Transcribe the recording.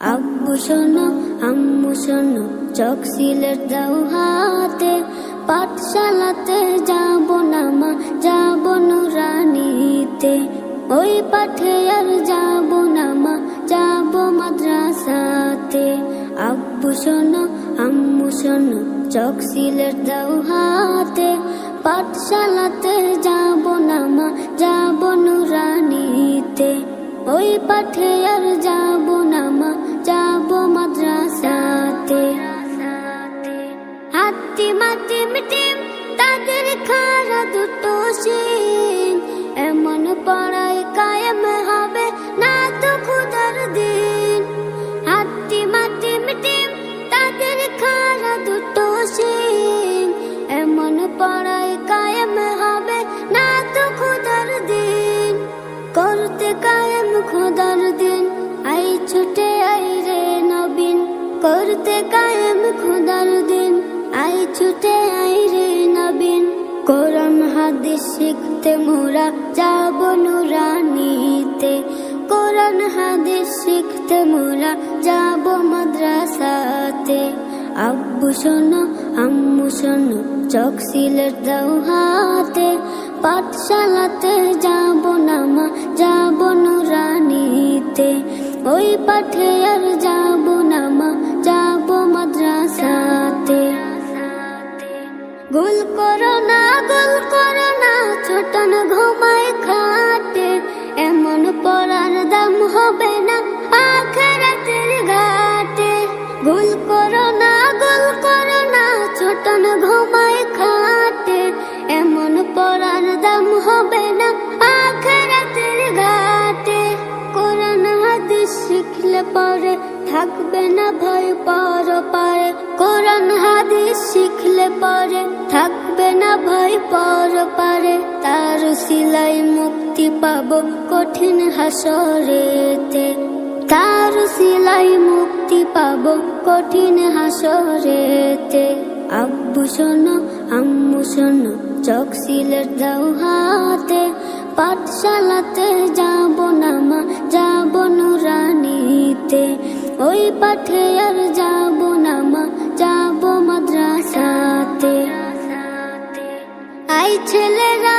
আব্বু শোনো আম্মু শোনো, চোখ সিলেট দাও হাতে, পাঠশালাতে যাব না মা, যাব নুরানিতে। ওই পাঠে আর যাব না মা, যাব মাদ্রাসাতে। আব্বু শোনো আম্মু শোনো, চোখ সিলেট দাও হাতে, পাঠশালাতে যাব না মা, যাব নুরানিতে। ওই পাঠে আর যাব না মা, যাব মাদ্রাসাতে। হাতিম হাতিম টিম তাদের খাড়া দুটো শিং, এমন পড়ায় কায়েম হবে না তো খুদার দিন। হাতিম হাতিম টিম তাদের খাড়া দুটো শিং, এমন পড়ায় কায়েম হবে না তো খুদার দিন। করতে কায়েম খোদার দিন, আই ছুটে আই রে নবীন। করতে কায়েম খোদার দিন, আই ছুটে আই রে নবীন। কোরআন হাদিস শিখতে মোরা যাব নুরানিতে। কোরআন হাদিস শিখতে মোরা যাব মাদ্রাসাতে। আব্বু শোনো আম্মু শোনো, চোখ সিলেট দাও হাতে, পাঠশালাতে যাব না মা, যাব নুরানিতে। ওই পাঠে আর যাব না মা, যাব মাদ্রাসাতে। গুল করো না ছোটন ঘুমায় খাটে, এমন পড়ার দাম হবে না আখিরাতের ঘাটে। গুল করো না ছোটন ঘুমায় খাটে, এমন পড়ার দাম হবে না আখিরাতের ঘাটে। কোরআন হাদিস শিখলে পরে থাকবে না ভয় পরপারে। কোরআন হাদিস শিখলে পরে থাকবে না ভয় পরপারে। তার সিলাই মুক্তি পাবো কঠিন হাসরেতে। তার সিলাই মুক্তি পাবো কঠিন হাসরেতে। আব্বু শোনো আম্মু শোনো, চোখ সিলেট দাও হাতে, পাঠশালাতে যাব না মা, যাব নুরানিতে। ওই পাঠে আর যাব না মা, যাব মাদ্রাসাতে। আই ছেলেরা